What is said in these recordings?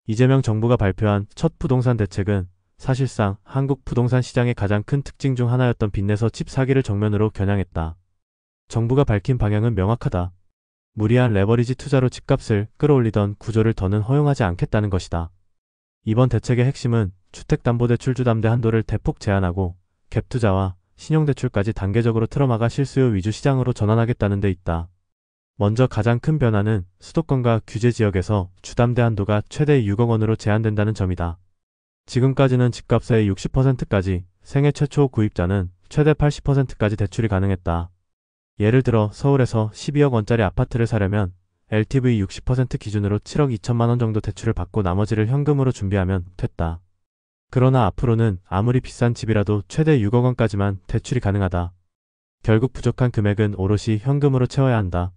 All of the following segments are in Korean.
이재명 정부가 발표한 첫 부동산 대책은 사실상 한국 부동산 시장의 가장 큰 특징 중 하나였던 빚내서 집 사기를 정면으로 겨냥했다. 정부가 밝힌 방향은 명확하다. 무리한 레버리지 투자로 집값을 끌어올리던 구조를 더는 허용하지 않겠다는 것이다. 이번 대책의 핵심은 주택담보대출 주담대 한도를 대폭 제한하고 갭투자와 신용대출까지 단계적으로 틀어막아 실수요 위주 시장으로 전환하겠다는 데 있다. 먼저 가장 큰 변화는 수도권과 규제 지역에서 주담대 한도가 최대 6억 원으로 제한된다는 점이다. 지금까지는 집값의 60%까지, 생애 최초 구입자는 최대 80%까지 대출이 가능했다. 예를 들어 서울에서 12억 원짜리 아파트를 사려면 LTV 60% 기준으로 7억 2천만 원 정도 대출을 받고 나머지를 현금으로 준비하면 됐다. 그러나 앞으로는 아무리 비싼 집이라도 최대 6억 원까지만 대출이 가능하다. 결국 부족한 금액은 오롯이 현금으로 채워야 한다.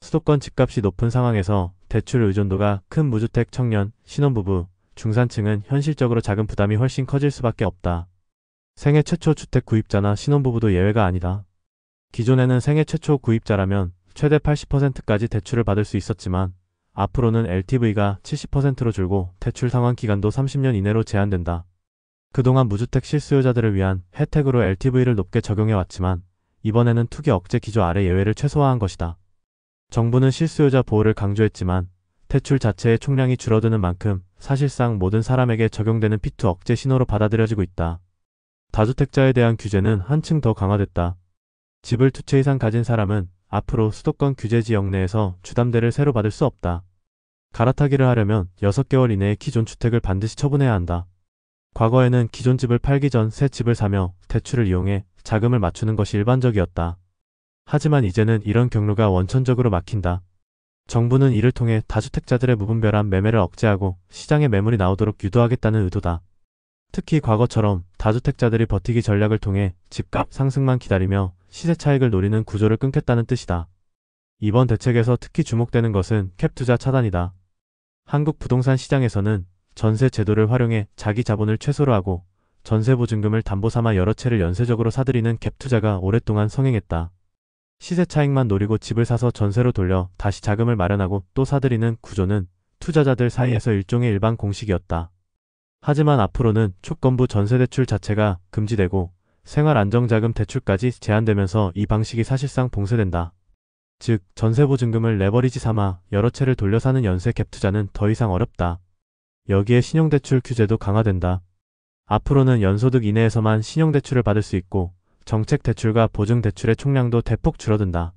수도권 집값이 높은 상황에서 대출 의존도가 큰 무주택 청년, 신혼부부, 중산층은 현실적으로 작은 부담이 훨씬 커질 수밖에 없다. 생애 최초 주택 구입자나 신혼부부도 예외가 아니다. 기존에는 생애 최초 구입자라면 최대 80%까지 대출을 받을 수 있었지만 앞으로는 LTV가 70%로 줄고 대출 상환 기간도 30년 이내로 제한된다. 그동안 무주택 실수요자들을 위한 혜택으로 LTV를 높게 적용해왔지만 이번에는 투기 억제 기조 아래 예외를 최소화한 것이다. 정부는 실수요자 보호를 강조했지만 대출 자체의 총량이 줄어드는 만큼 사실상 모든 사람에게 적용되는 피투 억제 신호로 받아들여지고 있다. 다주택자에 대한 규제는 한층 더 강화됐다. 집을 2채 이상 가진 사람은 앞으로 수도권 규제 지역 내에서 주담대를 새로 받을 수 없다. 갈아타기를 하려면 6개월 이내에 기존 주택을 반드시 처분해야 한다. 과거에는 기존 집을 팔기 전 새 집을 사며 대출을 이용해 자금을 맞추는 것이 일반적이었다. 하지만 이제는 이런 경로가 원천적으로 막힌다. 정부는 이를 통해 다주택자들의 무분별한 매매를 억제하고 시장에 매물이 나오도록 유도하겠다는 의도다. 특히 과거처럼 다주택자들이 버티기 전략을 통해 집값 상승만 기다리며 시세 차익을 노리는 구조를 끊겠다는 뜻이다. 이번 대책에서 특히 주목되는 것은 캡 투자 차단이다. 한국 부동산 시장에서는 전세 제도를 활용해 자기 자본을 최소로 하고 전세 보증금을 담보 삼아 여러 채를 연쇄적으로 사들이는 갭 투자가 오랫동안 성행했다. 시세 차익만 노리고 집을 사서 전세로 돌려 다시 자금을 마련하고 또 사들이는 구조는 투자자들 사이에서 일종의 일반 공식이었다. 하지만 앞으로는 조건부 전세대출 자체가 금지되고 생활안정자금 대출까지 제한되면서 이 방식이 사실상 봉쇄된다. 즉, 전세보증금을 레버리지 삼아 여러 채를 돌려 사는 연쇄 갭 투자는 더 이상 어렵다. 여기에 신용대출 규제도 강화된다. 앞으로는 연소득 이내에서만 신용대출을 받을 수 있고 정책대출과 보증대출의 총량도 대폭 줄어든다.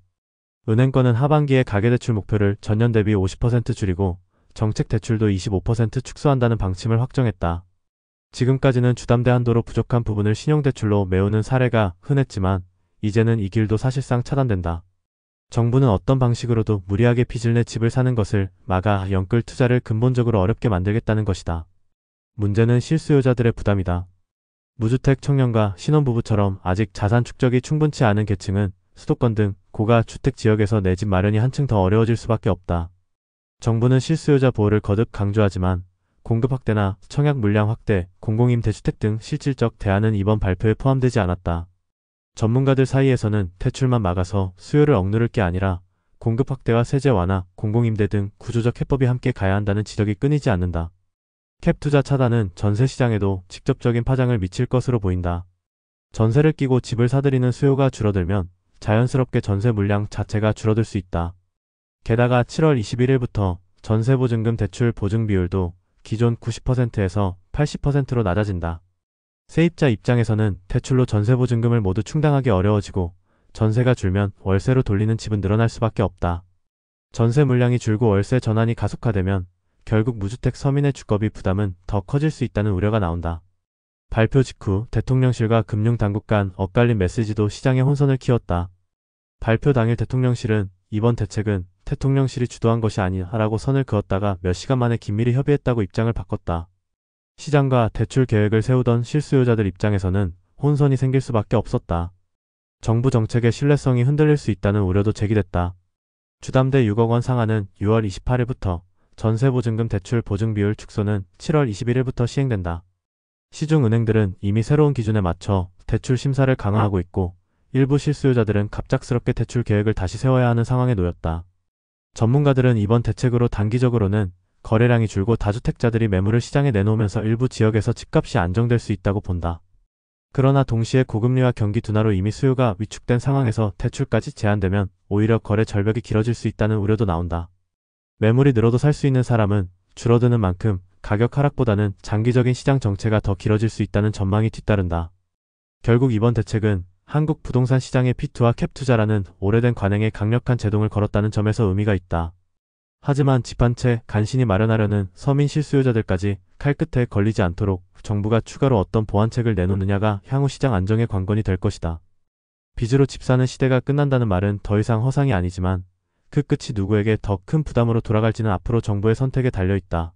은행권은 하반기에 가계대출 목표를 전년 대비 50% 줄이고 정책대출도 25% 축소한다는 방침을 확정했다. 지금까지는 주담대 한도로 부족한 부분을 신용대출로 메우는 사례가 흔했지만 이제는 이 길도 사실상 차단된다. 정부는 어떤 방식으로도 무리하게 빚을 내 집을 사는 것을 막아 연끌 투자를 근본적으로 어렵게 만들겠다는 것이다. 문제는 실수요자들의 부담이다. 무주택 청년과 신혼부부처럼 아직 자산 축적이 충분치 않은 계층은 수도권 등 고가 주택 지역에서 내 집 마련이 한층 더 어려워질 수밖에 없다. 정부는 실수요자 보호를 거듭 강조하지만 공급 확대나 청약 물량 확대, 공공임대주택 등 실질적 대안은 이번 발표에 포함되지 않았다. 전문가들 사이에서는 대출만 막아서 수요를 억누를 게 아니라 공급 확대와 세제 완화, 공공임대 등 구조적 해법이 함께 가야 한다는 지적이 끊이지 않는다. 캡 투자 차단은 전세 시장에도 직접적인 파장을 미칠 것으로 보인다. 전세를 끼고 집을 사들이는 수요가 줄어들면 자연스럽게 전세 물량 자체가 줄어들 수 있다. 게다가 7월 21일부터 전세보증금 대출 보증 비율도 기존 90%에서 80%로 낮아진다. 세입자 입장에서는 대출로 전세보증금을 모두 충당하기 어려워지고 전세가 줄면 월세로 돌리는 집은 늘어날 수밖에 없다. 전세 물량이 줄고 월세 전환이 가속화되면 결국 무주택 서민의 주거비 부담은 더 커질 수 있다는 우려가 나온다. 발표 직후 대통령실과 금융당국 간 엇갈린 메시지도 시장의 혼선을 키웠다. 발표 당일 대통령실은 이번 대책은 대통령실이 주도한 것이 아니라고 선을 그었다가 몇 시간 만에 긴밀히 협의했다고 입장을 바꿨다. 시장과 대출 계획을 세우던 실수요자들 입장에서는 혼선이 생길 수밖에 없었다. 정부 정책의 신뢰성이 흔들릴 수 있다는 우려도 제기됐다. 주담대 6억 원 상한은 6월 28일부터, 전세보증금 대출 보증 비율 축소는 7월 21일부터 시행된다. 시중은행들은 이미 새로운 기준에 맞춰 대출 심사를 강화하고 있고 일부 실수요자들은 갑작스럽게 대출 계획을 다시 세워야 하는 상황에 놓였다. 전문가들은 이번 대책으로 단기적으로는 거래량이 줄고 다주택자들이 매물을 시장에 내놓으면서 일부 지역에서 집값이 안정될 수 있다고 본다. 그러나 동시에 고금리와 경기 둔화로 이미 수요가 위축된 상황에서 대출까지 제한되면 오히려 거래 절벽이 길어질 수 있다는 우려도 나온다. 매물이 늘어도 살 수 있는 사람은 줄어드는 만큼 가격 하락보다는 장기적인 시장 정체가 더 길어질 수 있다는 전망이 뒤따른다. 결국 이번 대책은 한국 부동산 시장의 P2와 캡 투자라는 오래된 관행에 강력한 제동을 걸었다는 점에서 의미가 있다. 하지만 집 한 채 간신히 마련하려는 서민 실수요자들까지 칼끝에 걸리지 않도록 정부가 추가로 어떤 보완책을 내놓느냐가 향후 시장 안정의 관건이 될 것이다. 빚으로 집 사는 시대가 끝난다는 말은 더 이상 허상이 아니지만 그 끝이 누구에게 더 큰 부담으로 돌아갈지는 앞으로 정부의 선택에 달려 있다.